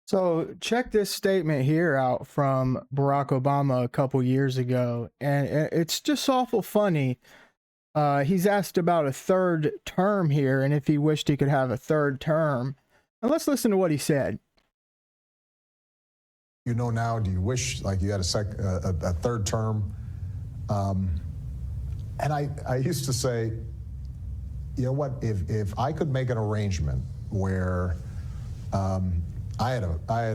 So check this statement here out from Barack Obama a couple years ago, and it's just awful funny. He's asked about a third term here, and if he wished he could have a third term. And let's listen to what he said. Now, do you wish like you had a third term? And I used to say, you know what, if I could make an arrangement where I had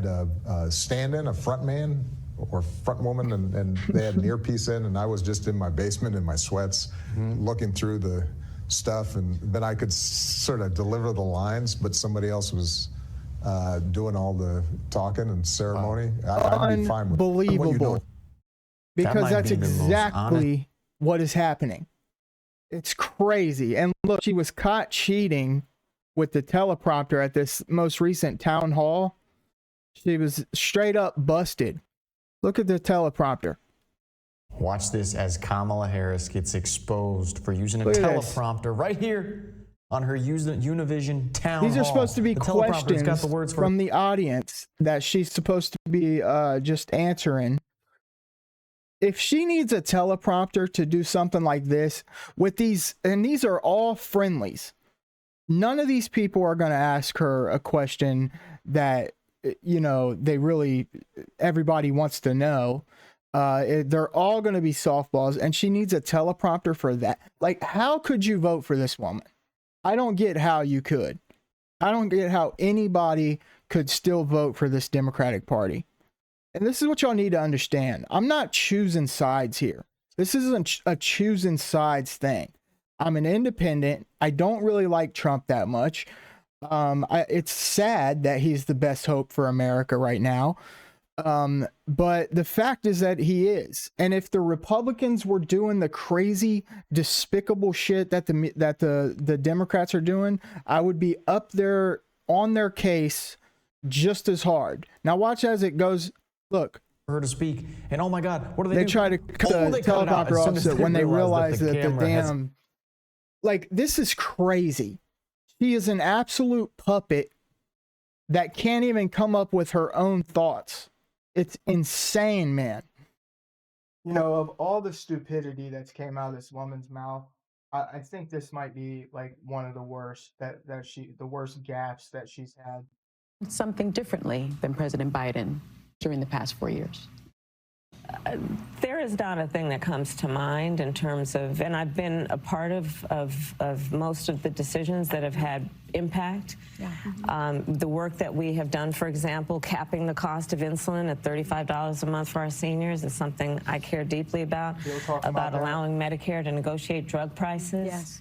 a stand-in, a front man or front woman, and they had an earpiece in, and I was just in my basement in my sweats, looking through the stuff, and then I could sort of deliver the lines, but somebody else was doing all the talking and ceremony. I'd be fine with Unbelievable. Because that's exactly what is happening. It's crazy. And look, she was caught cheating with the teleprompter at this most recent town hall. She was straight up busted. Look at the teleprompter. Watch this as Kamala Harris gets exposed for using a teleprompter right here on her Univision town hall. These are supposed to be questions from the audience that she's supposed to be just answering. If she needs a teleprompter to do something like this with these, and these are all friendlies, none of these people are going to ask her a question that, you know, everybody wants to know. They're all going to be softballs, and she needs a teleprompter for that. Like, how could you vote for this woman? I don't get how you could. I don't get how anybody could still vote for this Democratic Party. And this is what y'all need to understand. I'm not choosing sides here. This isn't a choosing sides thing. I'm an independent. I don't really like Trump that much. It's sad that he's the best hope for America right now. But the fact is that he is. And if the Republicans were doing the crazy, despicable shit that the Democrats are doing, I would be up there on their case just as hard. Now watch as it goes. Look. For her to speak, and oh my God, what do they do? They try to cut the teleprompter off so when they realize that the damn, like, this is crazy. She is an absolute puppet that can't even come up with her own thoughts. It's insane, man. You know, of all the stupidity that's came out of this woman's mouth, I think this might be like one of the worst the worst gaffes that she's had. Something differently than President Biden during the past 4 years? There is not a thing that comes to mind in terms of, and I've been a part of most of the decisions that have had impact. Yeah. The work that we have done, for example, capping the cost of insulin at $35 a month for our seniors is something I care deeply about allowing Medicare to negotiate drug prices. Yes.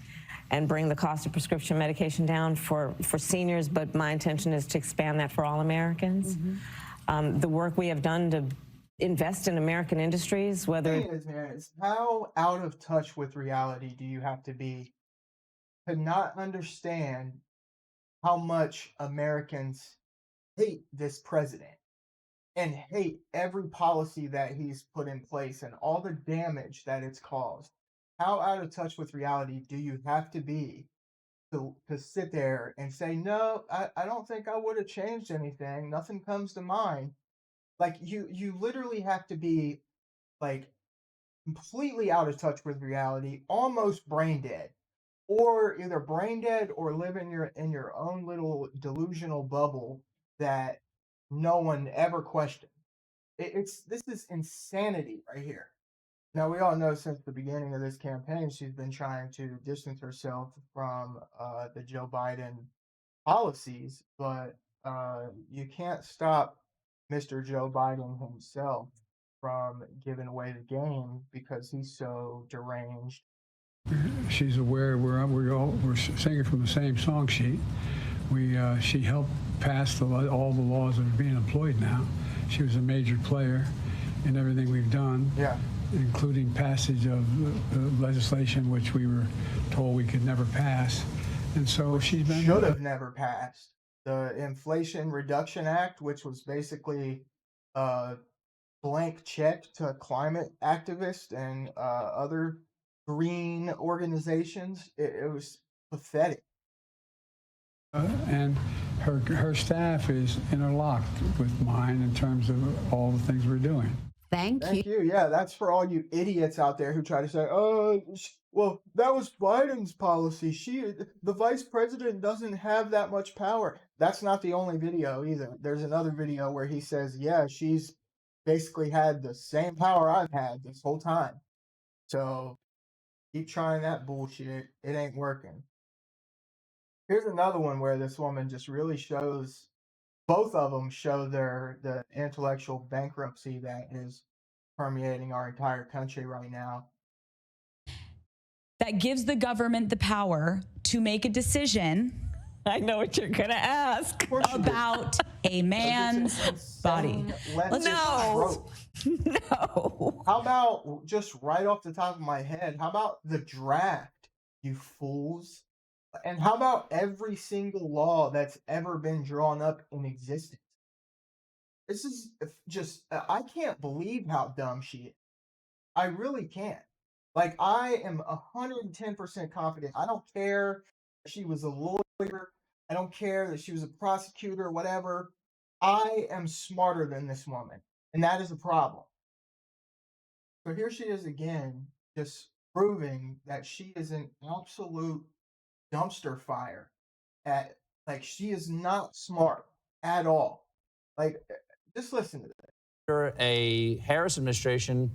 And bring the cost of prescription medication down for seniors, but my intention is to expand that for all Americans. Mm-hmm. The work we have done to invest in American industries, whether it's how out of touch with reality do you have to be to not understand how much Americans hate this president and hate every policy that he's put in place and all the damage that it's caused? How out of touch with reality do you have to be to sit there and say, no, I don't think I would have changed anything. Nothing comes to mind. Like, you literally have to be like completely out of touch with reality, almost brain dead, or either brain dead or live in your own little delusional bubble that no one ever questioned. This is insanity right here. Now, we all know since the beginning of this campaign, she's been trying to distance herself from the Joe Biden policies, but you can't stop Mr. Joe Biden himself from giving away the game because he's so deranged. She's aware we're singing from the same song sheet. She helped pass all the laws that are being employed now. She was a major player in everything we've done. Yeah. Including passage of legislation which we were told we could never pass. And so should have never passed. The Inflation Reduction Act, which was basically a blank check to climate activists and other green organizations. It was pathetic. And her staff is interlocked with mine in terms of all the things we're doing. Thank you. Yeah, that's for all you idiots out there who try to say, "Oh, well, that was Biden's policy. The vice president doesn't have that much power." That's not the only video either. There's another video where he says, "Yeah, she's basically had the same power I've had this whole time." So keep trying that bullshit. It ain't working. Here's another one where this woman just really shows. Both of them show the intellectual bankruptcy that is permeating our entire country right now. That gives the government the power to make a decision. I know what you're going to ask. About a man's body. No. No. How about, just right off the top of my head, how about the draft, you fools? And how about every single law that's ever been drawn up in existence? This is just, I can't believe how dumb she is. I really can't. Like, I am 110% confident. I don't care if she was a lawyer. I don't care that she was a prosecutor, whatever. I am smarter than this woman. And that is a problem. So here she is again, just proving that she is an absolute dumpster fire. Like, she is not smart at all. Like, just listen to this. Under a Harris administration,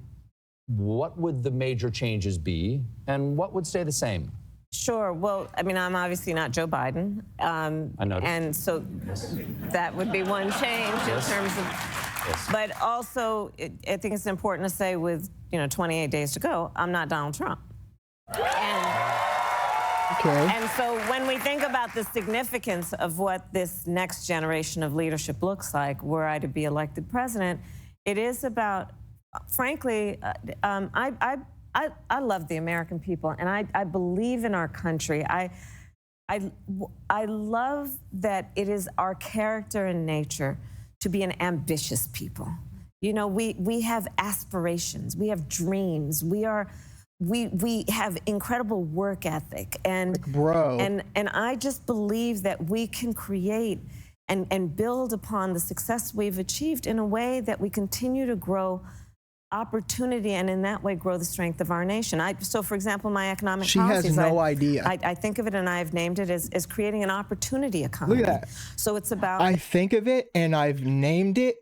what would the major changes be, and what would stay the same? Sure. Well, I mean, I'm obviously not Joe Biden. I noticed. And so that would be one change in terms of. But also, I think it's important to say with, 28 days to go, I'm not Donald Trump. And so when we think about the significance of what this next generation of leadership looks like, were I to be elected president, it is about, frankly, I love the American people, and I believe in our country. I love that it is our character and nature to be an ambitious people. We have aspirations, we have dreams, we have incredible work ethic, and I just believe that we can create and build upon the success we've achieved in a way that we continue to grow opportunity, and in that way grow the strength of our nation. So for example, my economic policies, has no idea. I think of it, and I've named it as creating an opportunity economy. Look at that. So it's about, I think of it and I've named it.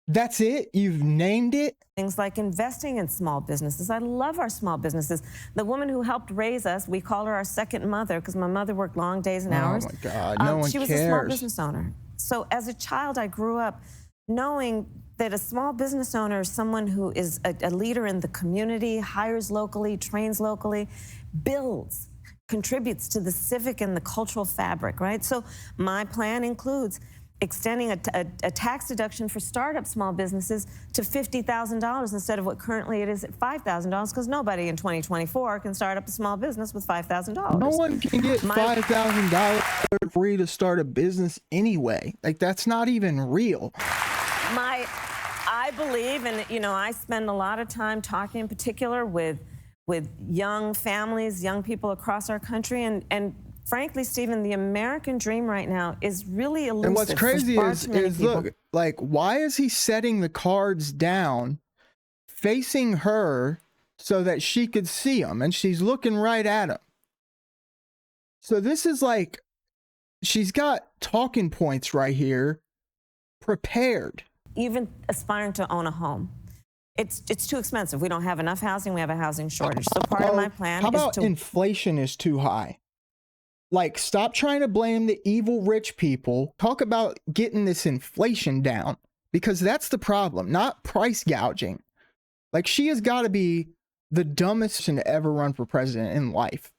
That's it? You've named it? things like investing in small businesses. I love our small businesses. The woman who helped raise us, we call her our second mother because my mother worked long days and hours. Oh my God, no one She was a small business owner. So as a child, I grew up knowing that a small business owner is someone who is a leader in the community, hires locally, trains locally, builds, contributes to the civic and the cultural fabric, right? So my plan includes extending a tax deduction for startup small businesses to $50,000 instead of what currently it is at $5,000, because nobody in 2024 can start up a small business with $5,000. No one can get $5,000 free to start a business anyway. Like, that's not even real. I believe, and you know, I spend a lot of time talking in particular with young families, young people across our country, and frankly, Stephen, the American dream right now is really elusive. And what's crazy is look, like, why is he setting the cards down facing her so that she could see them, and she's looking right at him? So this is like, she's got talking points right here prepared. Even aspiring to own a home, it's too expensive. We don't have enough housing. We have a housing shortage. So part of my plan how is about to... inflation is too high? Like, stop trying to blame the evil rich people. Talk about getting this inflation down, because that's the problem, not price gouging. Like, she has got to be the dumbest person to ever run for president in life.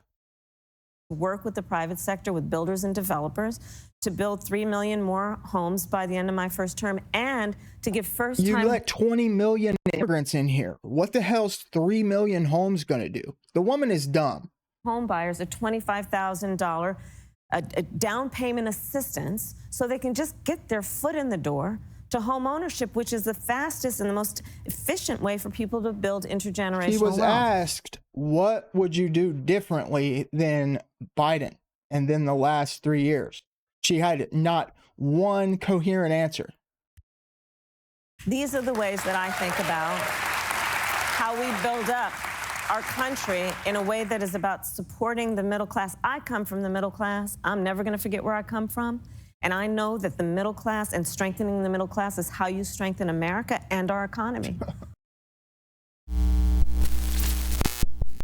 Work with the private sector, with builders and developers, to build 3 million more homes by the end of my first term, and to give first-time... You let 20 million immigrants in here. What the hell's 3 million homes going to do? The woman is dumb. Home buyers a $25,000 down payment assistance so they can just get their foot in the door to home ownership, which is the fastest and the most efficient way for people to build intergenerational wealth. She was asked what would you do differently than Biden and then the last 3 years? She had not one coherent answer. These are the ways that I think about how we build up our country in a way that is about supporting the middle class. I come from the middle class. I'm never going to forget where I come from. And I know that the middle class and strengthening the middle class is how you strengthen America and our economy.